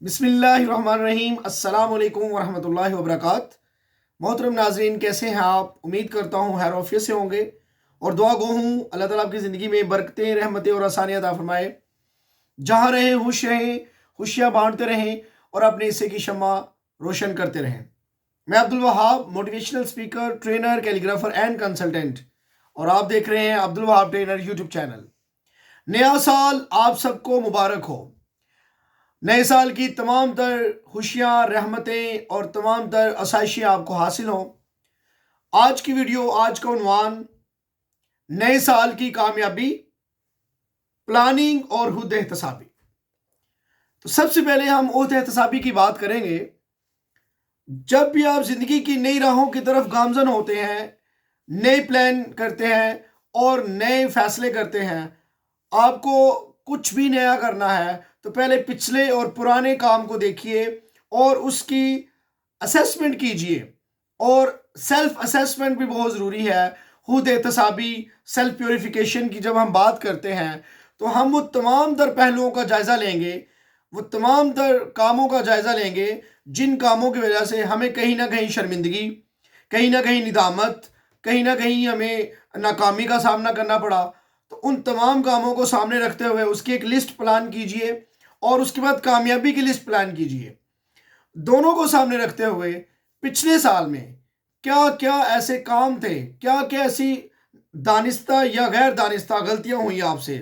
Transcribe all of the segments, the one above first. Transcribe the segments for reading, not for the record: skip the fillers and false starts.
بسم اللہ الرحمن الرحیم۔ السلام علیکم ورحمۃ اللہ وبرکاتہ۔ محترم ناظرین، کیسے ہیں آپ؟ امید کرتا ہوں خیر وعافیت سے ہوں گے، اور دعا گو ہوں اللہ تعالیٰ آپ کی زندگی میں برکتیں، رحمتیں اور آسانیاں عطا فرمائے۔ جہاں رہیں خوش رہیں، خوشیاں بانٹتے رہیں اور اپنے حصے کی شمع روشن کرتے رہیں۔ میں Abdul Wahab, motivational speaker, trainer, calligrapher and consultant, اور آپ دیکھ رہے ہیں عبد الوہاب ٹرینر یوٹیوب چینل۔ نیا سال آپ سب کو مبارک ہو۔ نئے سال کی تمام تر خوشیاں، رحمتیں اور تمام تر آسائشیں آپ کو حاصل ہوں۔ آج کی ویڈیو، آج کا عنوان نئے سال کی کامیابی، پلاننگ اور عہد احتسابی۔ تو سب سے پہلے ہم عہد احتسابی کی بات کریں گے۔ جب بھی آپ زندگی کی نئی راہوں کی طرف گامزن ہوتے ہیں، نئے پلان کرتے ہیں اور نئے فیصلے کرتے ہیں، آپ کو کچھ بھی نیا کرنا ہے تو پہلے پچھلے اور پرانے کام کو دیکھیے اور اس کی اسیسمنٹ کیجئے، اور سیلف اسیسمنٹ بھی بہت ضروری ہے۔ عہد احتسابی، سیلف پیوریفیکیشن کی جب ہم بات کرتے ہیں تو ہم وہ تمام تر پہلوؤں کا جائزہ لیں گے، وہ تمام تر کاموں کا جائزہ لیں گے جن کاموں کی وجہ سے ہمیں کہیں نہ کہیں شرمندگی، کہیں نہ کہیں ندامت، کہیں نہ کہیں ہمیں ناکامی کا سامنا کرنا پڑا۔ تو ان تمام کاموں کو سامنے رکھتے ہوئے اس کی ایک لسٹ پلان کیجئے، اور اس کے بعد کامیابی کی لسٹ پلان کیجئے۔ دونوں کو سامنے رکھتے ہوئے پچھلے سال میں کیا کیا ایسے کام تھے، کیا کیا ایسی دانستہ یا غیر دانستہ غلطیاں ہوئیں آپ سے،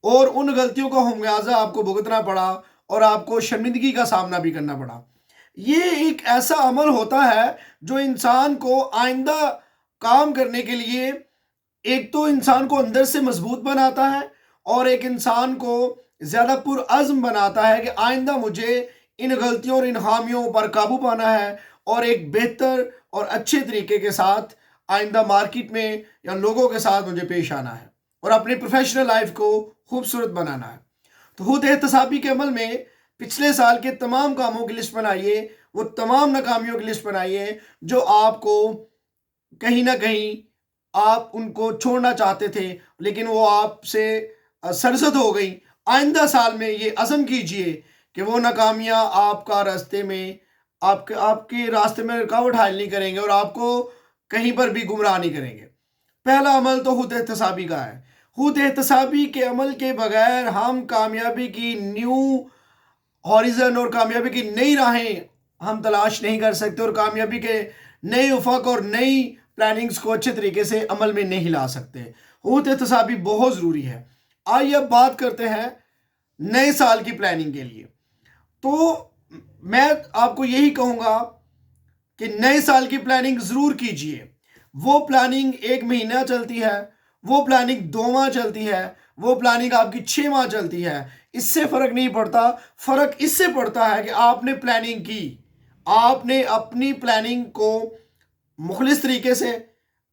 اور ان غلطیوں کا خمیازہ آپ کو بھگتنا پڑا اور آپ کو شرمندگی کا سامنا بھی کرنا پڑا۔ یہ ایک ایسا عمل ہوتا ہے جو انسان کو آئندہ کام کرنے کے لیے ایک تو انسان کو اندر سے مضبوط بناتا ہے، اور ایک انسان کو زیادہ پرعزم بناتا ہے کہ آئندہ مجھے ان غلطیوں اور ان خامیوں پر قابو پانا ہے، اور ایک بہتر اور اچھے طریقے کے ساتھ آئندہ مارکیٹ میں یا لوگوں کے ساتھ مجھے پیش آنا ہے، اور اپنی پروفیشنل لائف کو خوبصورت بنانا ہے۔ تو عہد احتسابی کے عمل میں پچھلے سال کے تمام کاموں کی لسٹ بنائیے، وہ تمام ناکامیوں کی لسٹ بنائیے جو آپ کو کہیں نہ کہیں آپ ان کو چھوڑنا چاہتے تھے لیکن وہ آپ سے سرزد ہو گئی۔ آئندہ سال میں یہ عزم کیجئے کہ وہ ناکامیاں آپ کا راستے میں، آپ کے راستے میں رکاوٹ حائل نہیں کریں گے اور آپ کو کہیں پر بھی گمراہ نہیں کریں گے۔ پہلا عمل تو عہد احتسابی کا ہے۔ عہد احتسابی کے عمل کے بغیر ہم کامیابی کی نیو ہاریزن اور کامیابی کی نئی راہیں ہم تلاش نہیں کر سکتے، اور کامیابی کے نئے افق اور نئی پلاننگز کو اچھے طریقے سے عمل میں نہیں لا سکتے۔ عہد احتسابی بہت ضروری ہے۔ آئیے اب بات کرتے ہیں نئے سال کی پلاننگ کے لیے۔ تو میں آپ کو یہی کہوں گا کہ نئے سال کی پلاننگ ضرور کیجئے۔ وہ پلاننگ 1 مہینہ چلتی ہے، وہ پلاننگ 2 ماہ چلتی ہے، وہ پلاننگ آپ کی 6 ماہ چلتی ہے، اس سے فرق نہیں پڑتا۔ فرق اس سے پڑتا ہے کہ آپ نے پلاننگ کی، آپ نے اپنی پلاننگ کو مخلص طریقے سے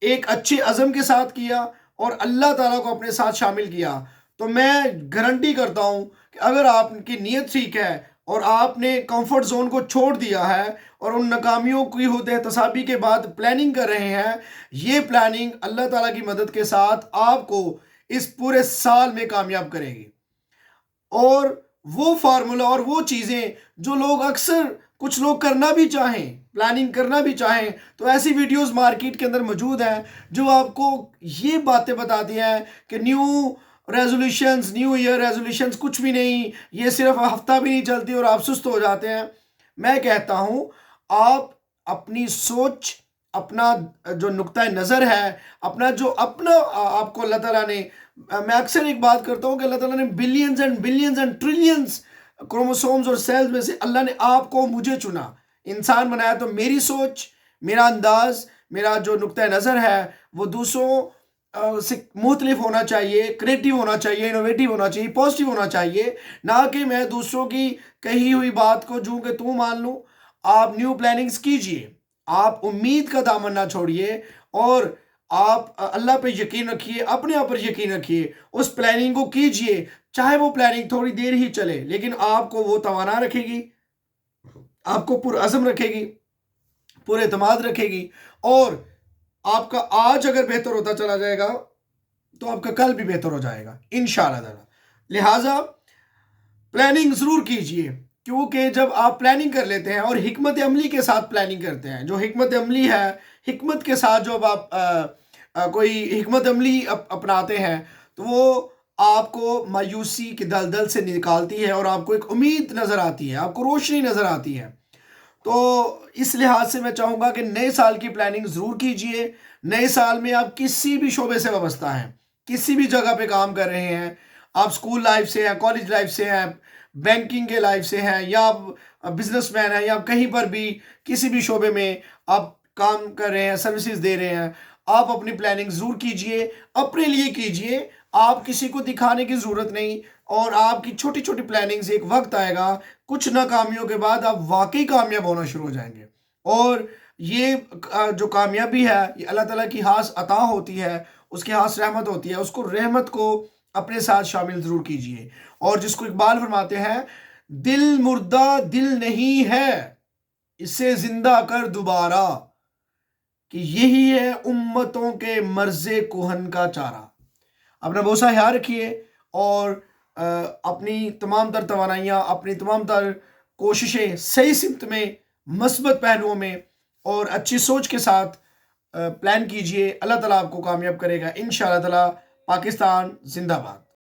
ایک اچھے عزم کے ساتھ کیا اور اللہ تعالیٰ کو اپنے ساتھ شامل کیا۔ تو میں گارنٹی کرتا ہوں کہ اگر آپ کی نیت ٹھیک ہے اور آپ نے کمفرٹ زون کو چھوڑ دیا ہے اور ان ناکامیوں کی عہد احتسابی کے بعد پلاننگ کر رہے ہیں، یہ پلاننگ اللہ تعالیٰ کی مدد کے ساتھ آپ کو اس پورے سال میں کامیاب کرے گی۔ اور وہ فارمولا اور وہ چیزیں جو لوگ اکثر، کچھ لوگ کرنا بھی چاہیں، پلاننگ کرنا بھی چاہیں، تو ایسی ویڈیوز مارکیٹ کے اندر موجود ہیں جو آپ کو یہ باتیں بتاتی ہیں کہ new resolutions, new year resolutions کچھ بھی نہیں، یہ صرف ہفتہ بھی نہیں چلتی اور آپ سست ہو جاتے ہیں۔ میں کہتا ہوں آپ اپنی سوچ، اپنا جو نقطہ نظر ہے، اپنا آپ کو اللہ تعالیٰ نے، میں اکثر ایک بات کرتا ہوں کہ اللہ تعالیٰ نے billions and billions and trillions chromosomes اور سیلز میں سے اللہ نے آپ کو، مجھے چنا، انسان بنایا۔ تو میری سوچ، میرا انداز، میرا جو نقطہ نظر ہے وہ دوسروں سے مختلف ہونا چاہیے، کریٹیو ہونا چاہیے، انوویٹیو ہونا چاہیے، پازیٹیو ہونا چاہیے، نہ کہ میں دوسروں کی کہی ہوئی بات کو جوں کہ توں مان لوں۔ آپ نیو پلاننگز کیجئے، آپ امید کا دامن نہ چھوڑیے، اور آپ اللہ پہ یقین رکھیے، اپنے آپ پر یقین رکھیے، اس پلاننگ کو کیجئے، چاہے وہ پلاننگ تھوڑی دیر ہی چلے لیکن آپ کو وہ توانا رکھے گی، آپ کو پرعزم رکھے گی، پر اعتماد رکھے گی، اور آپ کا آج اگر بہتر ہوتا چلا جائے گا تو آپ کا کل بھی بہتر ہو جائے گا انشاءاللہ تعالی۔ لہٰذا پلاننگ ضرور کیجئے، کیونکہ جب آپ پلاننگ کر لیتے ہیں اور حکمت عملی کے ساتھ پلاننگ کرتے ہیں، جو حکمت عملی ہے، حکمت کے ساتھ جب آپ کوئی حکمت عملی اپناتے ہیں تو وہ آپ کو مایوسی کی دلدل سے نکالتی ہے اور آپ کو ایک امید نظر آتی ہے، آپ کو روشنی نظر آتی ہے۔ تو اس لحاظ سے میں چاہوں گا کہ نئے سال کی پلاننگ ضرور کیجئے۔ نئے سال میں آپ کسی بھی شعبے سے وابستہ ہیں، کسی بھی جگہ پہ کام کر رہے ہیں، آپ سکول لائف سے ہیں، کالج لائف سے ہیں، بینکنگ کے لائف سے ہیں، یا آپ بزنس مین ہیں، یا آپ کہیں پر بھی کسی بھی شعبے میں آپ کام کر رہے ہیں، سروسز دے رہے ہیں، آپ اپنی پلاننگ ضرور کیجئے، اپنے لیے کیجئے۔ آپ کسی کو دکھانے کی ضرورت نہیں، اور آپ کی چھوٹی چھوٹی پلاننگ سے ایک وقت آئے گا، کچھ ناکامیوں کے بعد آپ واقعی کامیاب ہونا شروع ہو جائیں گے۔ اور یہ جو کامیابی ہے یہ اللہ تعالیٰ کی خاص عطا ہوتی ہے، اس کی خاص رحمت ہوتی ہے، اس کو رحمت کو اپنے ساتھ شامل ضرور کیجئے۔ اور جس کو اقبال فرماتے ہیں، دل مردہ دل نہیں ہے، اسے زندہ کر دوبارہ، کہ یہی ہے امتوں کے مرز کہن کا چارہ۔ اپنا بہت سا خیال رکھیے، اور اپنی تمام تر توانائیاں، اپنی تمام تر کوششیں صحیح سمت میں، مثبت پہلوؤں میں اور اچھی سوچ کے ساتھ پلان کیجئے۔ اللہ تعالیٰ آپ کو کامیاب کرے گا انشاءاللہ تعالیٰ۔ پاکستان زندہ باد۔